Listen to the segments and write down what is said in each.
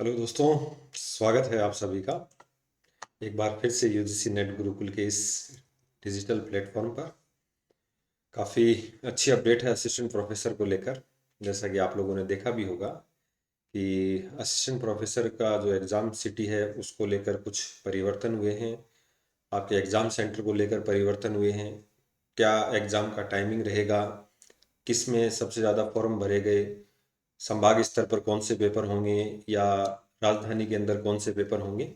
Hello दोस्तों, स्वागत है आप सभी का एक बार फिर से यूजीसी नेट गुरुकुल के इस डिजिटल प्लेटफॉर्म पर। काफ़ी अच्छी अपडेट है असिस्टेंट प्रोफेसर को लेकर। जैसा कि आप लोगों ने देखा भी होगा कि असिस्टेंट प्रोफेसर का जो एग्ज़ाम सिटी है उसको लेकर कुछ परिवर्तन हुए हैं। आपके एग्ज़ाम सेंटर को लेकर परिवर्तन हुए हैं। क्या एग्ज़ाम का टाइमिंग रहेगा, किस में सबसे ज़्यादा फॉर्म भरे गए, संभाग स्तर पर कौन से पेपर होंगे या राजधानी के अंदर कौन से पेपर होंगे,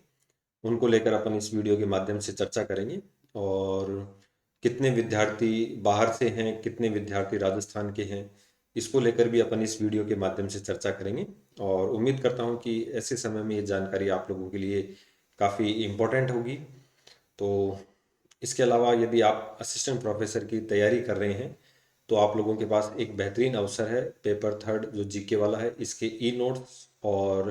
उनको लेकर अपन इस वीडियो के माध्यम से चर्चा करेंगे। और कितने विद्यार्थी बाहर से हैं, कितने विद्यार्थी राजस्थान के हैं, इसको लेकर भी अपन इस वीडियो के माध्यम से चर्चा करेंगे। और उम्मीद करता हूँ कि ऐसे समय में ये जानकारी आप लोगों के लिए काफ़ी इम्पोर्टेंट होगी। तो इसके अलावा यदि आप असिस्टेंट प्रोफेसर की तैयारी कर रहे हैं तो आप लोगों के पास एक बेहतरीन अवसर है। पेपर थर्ड जो जीके वाला है, इसके ई नोट्स और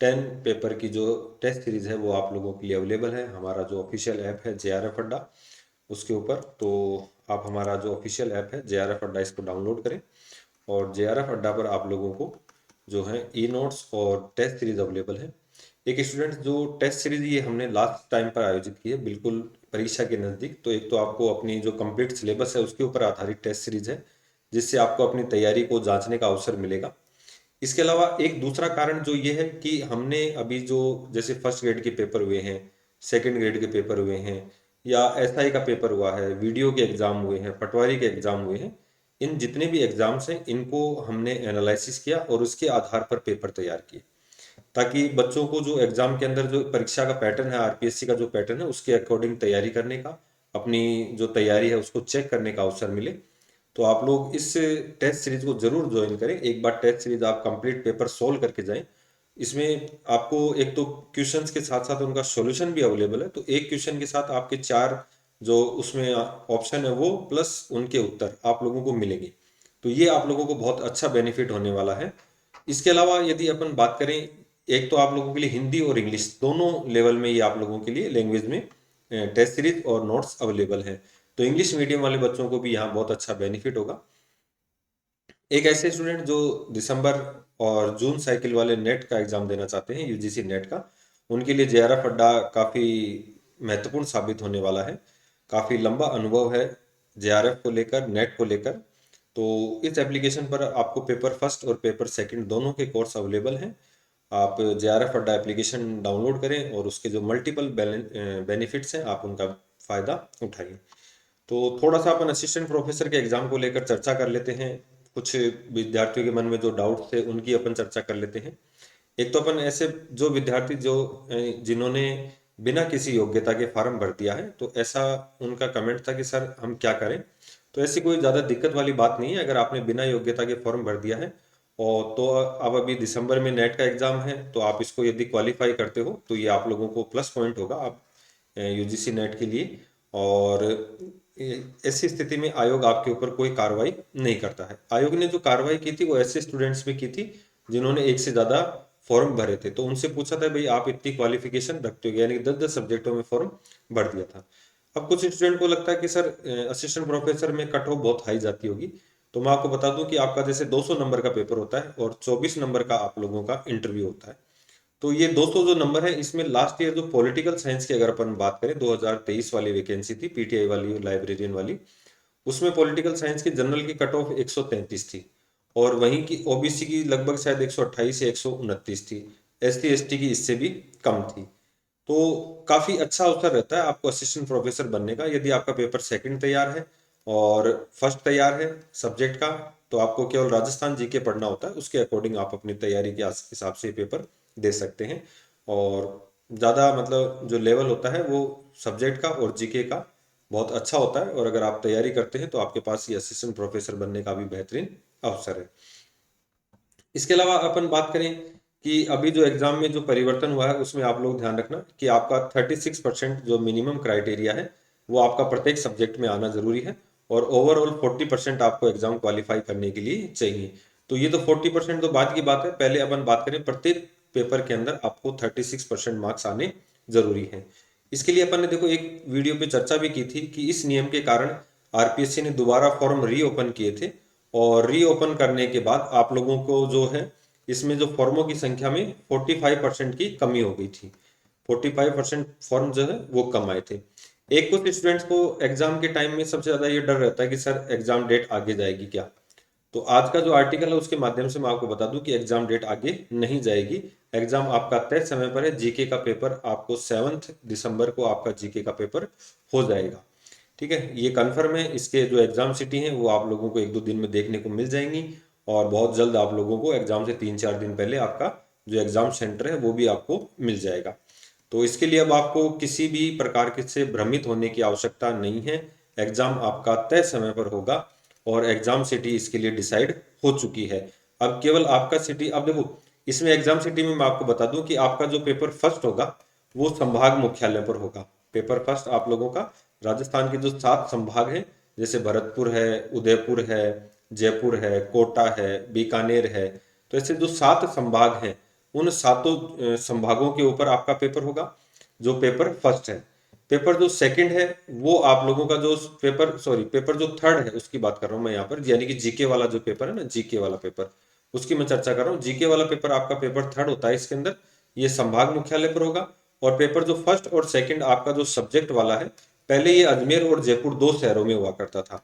10 पेपर की जो टेस्ट सीरीज है वो आप लोगों के लिए अवेलेबल है। हमारा जो ऑफिशियल ऐप है JRF अड्डा, उसके ऊपर। तो आप हमारा जो ऑफिशियल ऐप है JRF अड्डा, इसको डाउनलोड करें और JRF अड्डा पर आप लोगों को जो है ई नोट्स और टेस्ट सीरीज अवेलेबल है। एक स्टूडेंट जो टेस्ट सीरीज ये हमने लास्ट टाइम पर आयोजित की है, बिल्कुल परीक्षा के नज़दीक। तो एक तो आपको अपनी जो कंप्लीट सिलेबस है उसके ऊपर आधारित टेस्ट सीरीज है, जिससे आपको अपनी तैयारी को जांचने का अवसर मिलेगा। इसके अलावा एक दूसरा कारण जो ये है कि हमने अभी जो जैसे फर्स्ट ग्रेड के पेपर हुए हैं, सेकंड ग्रेड के पेपर हुए हैं, या एसआई का पेपर हुआ है, वीडियो के एग्ज़ाम हुए हैं, पटवारी के एग्ज़ाम हुए हैं, इन जितने भी एग्ज़ाम्स हैं इनको हमने एनालिसिस किया और उसके आधार पर पेपर तैयार किए, ताकि बच्चों को जो एग्ज़ाम के अंदर जो परीक्षा का पैटर्न है, आरपीएससी का जो पैटर्न है, उसके अकॉर्डिंग तैयारी करने का, अपनी जो तैयारी है उसको चेक करने का अवसर मिले। तो आप लोग इस टेस्ट सीरीज को जरूर ज्वाइन करें। एक बार टेस्ट सीरीज आप कंप्लीट पेपर सोल्व करके जाएं। इसमें आपको एक तो क्वेश्चंस के साथ साथ उनका सॉल्यूशन भी अवेलेबल है। तो एक क्वेश्चन के साथ आपके चार जो उसमें ऑप्शन है वो प्लस उनके उत्तर आप लोगों को मिलेंगे। तो ये आप लोगों को बहुत अच्छा बेनिफिट होने वाला है। इसके अलावा यदि अपन बात करें, एक तो आप लोगों के लिए हिंदी और इंग्लिश दोनों लेवल में ये आप लोगों के लिए लैंग्वेज में टेस्ट सीरीज और नोट्स अवेलेबल हैं। तो इंग्लिश मीडियम वाले बच्चों को भी यहाँ बहुत अच्छा बेनिफिट होगा। एक ऐसे स्टूडेंट जो दिसंबर और जून साइकिल वाले नेट का एग्जाम देना चाहते हैं, यूजीसी नेट का, उनके लिए JRF अड्डा काफ़ी महत्वपूर्ण साबित होने वाला है। काफ़ी लंबा अनुभव है JRF को लेकर, नेट को लेकर। तो इस एप्लीकेशन पर आपको पेपर फर्स्ट और पेपर सेकंड दोनों के कोर्स अवेलेबल हैं। आप JRF अड्डा एप्लीकेशन डाउनलोड करें और उसके जो मल्टीपल बेनिफिट्स हैं आप उनका फ़ायदा उठाइए। तो थोड़ा सा अपन असिस्टेंट प्रोफेसर के एग्जाम को लेकर चर्चा कर लेते हैं। कुछ विद्यार्थियों के मन में जो डाउट्स थे उनकी अपन चर्चा कर लेते हैं। एक तो अपन ऐसे जो विद्यार्थी जो जिन्होंने बिना किसी योग्यता के फार्म भर दिया है, तो ऐसा उनका कमेंट था कि सर हम क्या करें। तो ऐसी कोई ज़्यादा दिक्कत वाली बात नहीं है। अगर आपने बिना योग्यता के फॉर्म भर दिया है और तो अब अभी दिसंबर में नेट का एग्ज़ाम है, तो आप इसको यदि क्वालिफाई करते हो तो ये आप लोगों को प्लस पॉइंट होगा आप यूजीसी नेट के लिए। और ऐसी स्थिति में आयोग आपके ऊपर कोई कार्रवाई नहीं करता है। आयोग ने जो कार्रवाई की थी वो ऐसे स्टूडेंट्स पे की थी जिन्होंने एक से ज़्यादा फॉर्म भरे थे। तो उनसे पूछा था भाई आप इतनी क्वालिफिकेशन रखते हो, यानी कि 10-10 सब्जेक्टों में फॉर्म भर दिया था। अब कुछ स्टूडेंट को लगता है कि सर असिस्टेंट प्रोफेसर में कट ऑफ बहुत हाई जाती होगी। तो मैं आपको बता दूं कि आपका जैसे 200 नंबर का पेपर होता है और 24 नंबर का आप लोगों का इंटरव्यू होता है। तो ये 200 जो नंबर है, इसमें लास्ट ईयर जो पॉलिटिकल साइंस की अगर अपन बात करें, 2023 वाली वैकेंसी थी पीटीआई वाली, लाइब्रेरियन वाली, उसमें पॉलिटिकल साइंस की जनरल की कट ऑफ 133 थी और वहीं की ओबीसी की लगभग शायद 128 या 129 थी। एसटी एसटी की इससे भी कम थी। तो काफ़ी अच्छा अवसर रहता है आपको असिस्टेंट प्रोफेसर बनने का यदि आपका पेपर सेकंड तैयार है और फर्स्ट तैयार है सब्जेक्ट का। तो आपको केवल राजस्थान जीके पढ़ना होता है, उसके अकॉर्डिंग आप अपनी तैयारी के हिसाब से पेपर दे सकते हैं। और ज़्यादा मतलब जो लेवल होता है वो सब्जेक्ट का और जीके का बहुत अच्छा होता है। और अगर आप तैयारी करते हैं तो आपके पास ये असिस्टेंट प्रोफेसर बनने का भी बेहतरीन अवसर है। इसके अलावा अपन बात करें कि अभी जो एग्जाम में जो परिवर्तन हुआ है उसमें आप लोग ध्यान रखना कि आपका 36% जो मिनिमम क्राइटेरिया है वो आपका प्रत्येक सब्जेक्ट में आना जरूरी है और ओवरऑल 40% आपको एग्जाम क्वालिफाई करने के लिए चाहिए। तो ये तो 40% तो बाद की बात है। पहले अपन बात करें प्रत्येक पेपर के अंदर आपको 36% मार्क्स आने जरूरी है। इसके लिए अपन ने देखो एक वीडियो पे चर्चा भी की थी कि इस नियम के कारण आरपीएससी ने दोबारा फॉर्म रीओपन किए थे और रीओपन करने के बाद आप लोगों को जो है इसमें जो फॉर्मों की संख्या में 45% की कमी हो गई थी। 45% फॉर्म जो है वो कम आए थे। एक कुछ स्टूडेंट्स को एग्जाम के टाइम में सबसे ज्यादा ये डर रहता है कि सर एग्जाम डेट आगे जाएगी क्या। तो आज का जो आर्टिकल है उसके माध्यम से मैं आपको बता दूं कि एग्जाम डेट आगे नहीं जाएगी। एग्जाम आपका तय समय पर है। जीके का पेपर आपको 7 दिसंबर को आपका जीके का पेपर हो जाएगा। ठीक है, ये कन्फर्म है। इसके जो एग्जाम सिटी हैं वो आप लोगों को 1-2 दिन में देखने को मिल जाएंगी और बहुत जल्द आप लोगों को एग्जाम से 3-4 दिन पहले आपका जो एग्जाम सेंटर है वो भी आपको मिल जाएगा। तो इसके लिए अब आपको किसी भी प्रकार के से भ्रमित होने की आवश्यकता नहीं है। एग्जाम आपका तय समय पर होगा और एग्जाम सिटी इसके लिए डिसाइड हो चुकी है। अब केवल आपका सिटी, अब देखो इसमें एग्जाम सिटी में मैं आपको बता दूं कि आपका जो पेपर फर्स्ट होगा वो संभाग मुख्यालय पर होगा। पेपर फर्स्ट आप लोगों का राजस्थान के जो 7 संभाग हैं, जैसे भरतपुर है, उदयपुर है, जयपुर है, कोटा है, बीकानेर है, तो ऐसे जो 7 संभाग हैं उन सातों संभागों के ऊपर आपका पेपर होगा, जो पेपर फर्स्ट है। पेपर जो सेकंड है वो आप लोगों का जो पेपर जो थर्ड है उसकी बात कर रहा हूं मैं यहाँ पर, यानी कि जीके वाला जो पेपर है ना, जीके वाला पेपर, उसकी मैं चर्चा कर रहा हूँ। जीके वाला पेपर आपका पेपर थर्ड होता है इसके अंदर, ये संभाग मुख्यालय पर होगा। और पेपर जो फर्स्ट और सेकंड आपका जो सब्जेक्ट वाला है, पहले ये अजमेर और जयपुर 2 शहरों में हुआ करता था।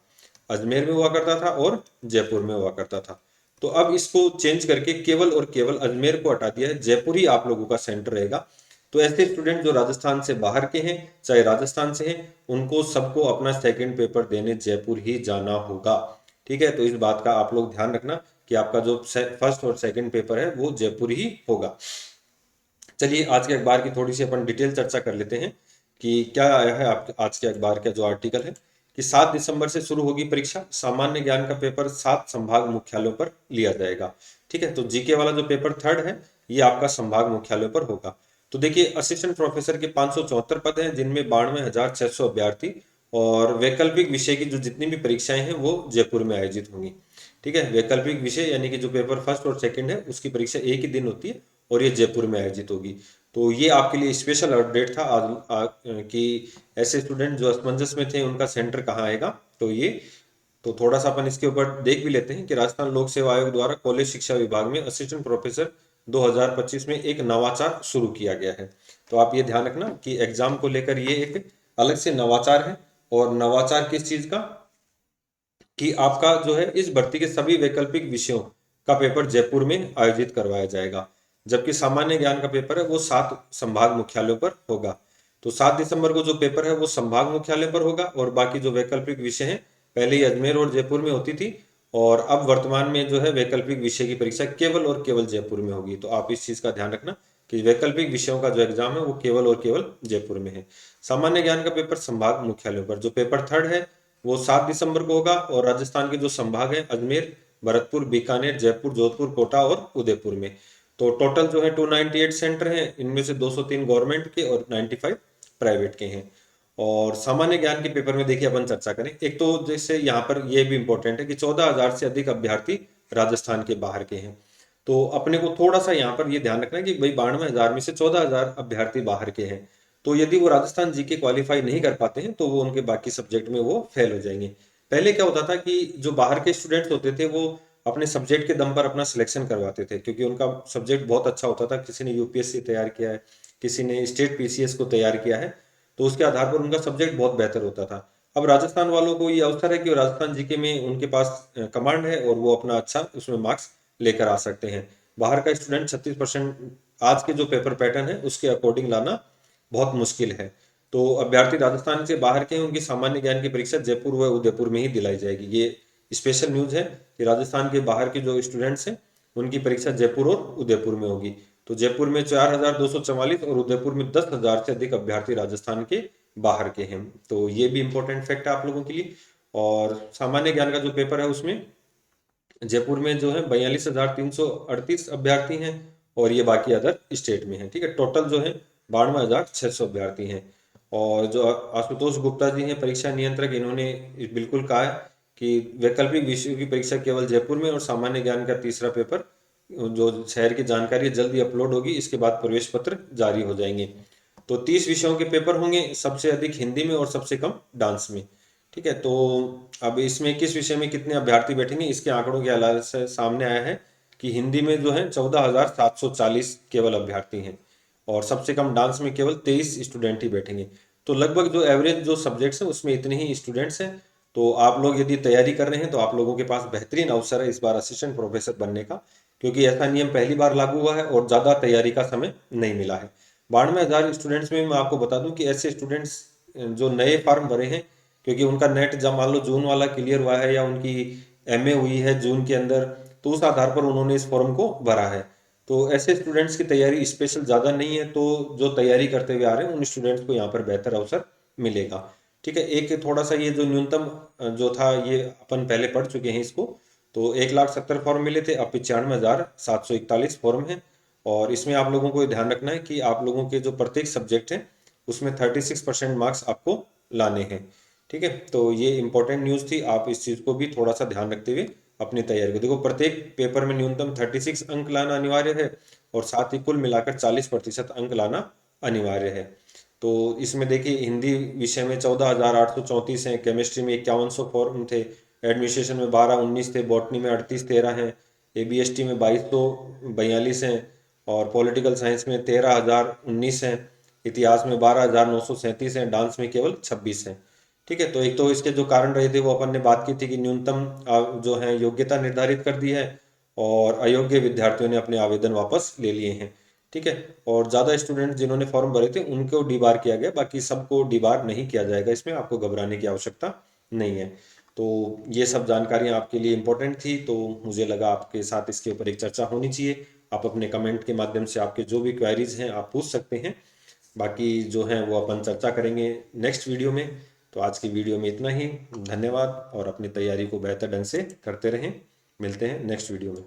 अजमेर में हुआ करता था और जयपुर में हुआ करता था। तो अब इसको चेंज करके केवल और केवल अजमेर को हटा दिया है, जयपुर ही आप लोगों का सेंटर रहेगा। तो ऐसे स्टूडेंट जो राजस्थान से बाहर के हैं, चाहे राजस्थान से हैं, उनको सबको अपना सेकंड पेपर देने जयपुर ही जाना होगा। ठीक है, तो इस बात का आप लोग ध्यान रखना कि आपका जो फर्स्ट और सेकंड पेपर है वो जयपुर ही होगा। चलिए आज के अखबार की थोड़ी सी अपन डिटेल चर्चा कर लेते हैं कि क्या आया है आप आज के अखबार का जो आर्टिकल है कि 7 दिसंबर से शुरू होगी परीक्षा। सामान्य ज्ञान का पेपर 7 संभाग मुख्यालयों पर लिया जाएगा। ठीक है, तो जीके वाला जो पेपर थर्ड है ये आपका संभाग मुख्यालयों पर होगा। तो देखिए असिस्टेंट प्रोफेसर के 574 पद हैं, जिनमें 92,600 अभ्यर्थी, और वैकल्पिक विषय की जो जितनी भी परीक्षाएं हैं वो जयपुर में आयोजित होंगी। ठीक है, वैकल्पिक विषय यानी कि जो पेपर फर्स्ट और सेकंड है उसकी परीक्षा एक ही दिन होती है और ये जयपुर में आयोजित होगी। तो ये आपके लिए स्पेशल अपडेट था आज कि ऐसे स्टूडेंट जो असमंजस में थे उनका सेंटर कहाँ आएगा। तो थोड़ा सा अपन इसके ऊपर देख भी लेते हैं कि राजस्थान लोक सेवा आयोग द्वारा कॉलेज शिक्षा विभाग में असिस्टेंट प्रोफेसर 2025 में एक नवाचार शुरू किया गया है। तो आप ये ध्यान रखना कि एग्जाम को लेकर ये एक अलग से नवाचार है। और नवाचार किस चीज का, कि आपका जो है इस भर्ती के सभी वैकल्पिक विषयों का पेपर जयपुर में आयोजित करवाया जाएगा, जबकि सामान्य ज्ञान का पेपर है वो 7 संभाग मुख्यालयों पर होगा। तो 7 दिसंबर को जो पेपर है वो संभाग मुख्यालय पर होगा और बाकी जो वैकल्पिक विषय हैं पहले ही अजमेर और जयपुर में होती थी और अब वर्तमान में जो है वैकल्पिक विषय की परीक्षा केवल और केवल जयपुर में होगी। तो आप इस चीज का ध्यान रखना कि वैकल्पिक विषयों का जो एग्जाम है वो केवल और केवल जयपुर में है। सामान्य ज्ञान का पेपर संभाग मुख्यालयों पर, जो पेपर थर्ड है वो 7 दिसंबर को होगा और राजस्थान के जो संभाग हैं अजमेर, भरतपुर, बीकानेर, जयपुर, जोधपुर, कोटा और उदयपुर में। तो टोटल जो है 298 सेंटर हैं, इनमें से 203 गवर्नमेंट के और 95 प्राइवेट के हैं। और सामान्य ज्ञान के पेपर में देखिए अपन चर्चा करें, एक तो जैसे यहाँ पर ये भी इंपॉर्टेंट है कि 14,000 से अधिक अभ्यर्थी राजस्थान के बाहर के हैं। तो अपने को थोड़ा सा यहाँ पर ये ध्यान रखना है कि भाई 92,000 में से 14,000 अभ्यर्थी बाहर के हैं। तो यदि वो राजस्थान जीके क्वालिफाई नहीं कर पाते हैं तो वो उनके बाकी सब्जेक्ट में वो फेल हो जाएंगे। पहले क्या होता था कि जो बाहर के स्टूडेंट्स होते थे वो अपने सब्जेक्ट के दम पर अपना सिलेक्शन करवाते थे, क्योंकि उनका सब्जेक्ट बहुत अच्छा होता था। किसी ने यूपीएससी तैयार किया है, किसी ने स्टेट पीसीएस को तैयार किया है, तो उसके आधार पर उनका सब्जेक्ट बहुत बेहतर होता था। अब राजस्थान वालों को ये अवसर है कि राजस्थान जीके में उनके पास कमांड है और वो अपना अच्छा उसमें मार्क्स लेकर आ सकते हैं। बाहर का स्टूडेंट 36% आज के जो पेपर पैटर्न है उसके अकॉर्डिंग लाना बहुत मुश्किल है। तो अभ्यर्थी राजस्थान से बाहर के हैं उनकी सामान्य ज्ञान की परीक्षा जयपुर व उदयपुर में ही दिलाई जाएगी। ये स्पेशल न्यूज है कि राजस्थान के बाहर के जो स्टूडेंट्स हैं उनकी परीक्षा जयपुर और उदयपुर में होगी। तो जयपुर में 4,244 और उदयपुर में 10,000 से अधिक अभ्यर्थी राजस्थान के बाहर के हैं। तो ये भी इंपॉर्टेंट फैक्ट है आप लोगों के लिए। और सामान्य ज्ञान का जो पेपर है उसमें जयपुर में जो है 42,338 अभ्यर्थी हैं और ये बाकी अदर स्टेट में है। ठीक है, टोटल जो है 92,600 अभ्यर्थी हैं। और जो आशुतोष गुप्ता जी हैं परीक्षा नियंत्रक, इन्होंने बिल्कुल कहा है कि वैकल्पिक विषयों की परीक्षा केवल जयपुर में और सामान्य ज्ञान का तीसरा पेपर जो शहर की जानकारी जल्दी अपलोड होगी, इसके बाद प्रवेश पत्र जारी हो जाएंगे। तो 30 विषयों के पेपर होंगे, सबसे अधिक हिंदी में और सबसे कम डांस में। ठीक है, तो अब इसमें किस विषय में कितने अभ्यर्थी बैठेंगे इसके आंकड़ों के अलावा से सामने आया है कि हिंदी में जो है 14,740 केवल अभ्यर्थी हैं और सबसे कम डांस में केवल 23 स्टूडेंट ही बैठेंगे। तो लगभग जो एवरेज जो सब्जेक्ट्स हैं उसमें इतने ही स्टूडेंट्स हैं। तो आप लोग यदि तैयारी कर रहे हैं तो आप लोगों के पास बेहतरीन अवसर है इस बार असिस्टेंट प्रोफेसर बनने का, क्योंकि ऐसा नियम पहली बार लागू हुआ है और ज़्यादा तैयारी का समय नहीं मिला है। 92,000 स्टूडेंट्स में मैं आपको बता दूं कि ऐसे स्टूडेंट्स जो नए फॉर्म भरे हैं, क्योंकि उनका नेट जब मान लो जून वाला क्लियर हुआ है या उनकी एमए हुई है जून के अंदर, तो उस आधार पर उन्होंने इस फॉर्म को भरा है। तो ऐसे स्टूडेंट्स की तैयारी स्पेशल ज़्यादा नहीं है, तो जो तैयारी करते हुए आ रहे हैं उन स्टूडेंट्स को यहाँ पर बेहतर अवसर मिलेगा। ठीक है, एक थोड़ा सा ये जो न्यूनतम जो था ये अपन पहले पढ़ चुके हैं इसको। तो 1,70,000 फॉर्म मिले थे, अब 95,741 फॉर्म हैं। और इसमें आप लोगों को ध्यान रखना है कि आप लोगों के जो प्रत्येक सब्जेक्ट हैं उसमें 36% मार्क्स आपको लाने हैं। ठीक है, तो ये इंपॉर्टेंट न्यूज़ थी, आप इस चीज़ को भी थोड़ा सा ध्यान रखते हुए अपनी तैयारी को देखो। प्रत्येक पेपर में न्यूनतम 36 अंक लाना अनिवार्य है और साथ ही कुल मिलाकर 40% अंक लाना अनिवार्य है। तो इसमें देखिए हिंदी विषय में 14,834 हैं, केमिस्ट्री में 5100 फॉर्म थे, एडमिनिस्ट्रेशन में 1219 थे, बॉटनी में 3813 हैं, एबीएसटी में 2242 हैं और पॉलिटिकल साइंस में 13,019 हैं, इतिहास में 12,937 हैं, डांस में केवल 26 हैं। ठीक है, तो एक तो इसके जो कारण रहे थे वो अपन ने बात की थी कि न्यूनतम जो है योग्यता निर्धारित कर दी है और अयोग्य विद्यार्थियों ने अपने आवेदन वापस ले लिए हैं। ठीक है, और ज़्यादा स्टूडेंट जिन्होंने फॉर्म भरे थे उनको डीबार किया गया, बाकी सबको डीबार नहीं किया जाएगा, इसमें आपको घबराने की आवश्यकता नहीं है। तो ये सब जानकारियाँ आपके लिए इम्पोर्टेंट थी, तो मुझे लगा आपके साथ इसके ऊपर एक चर्चा होनी चाहिए। आप अपने कमेंट के माध्यम से आपके जो भी क्वेरीज हैं आप पूछ सकते हैं, बाकी जो है वो अपन चर्चा करेंगे नेक्स्ट वीडियो में। तो आज की वीडियो में इतना ही, धन्यवाद और अपनी तैयारी को बेहतर ढंग से करते रहें। मिलते हैं नेक्स्ट वीडियो में।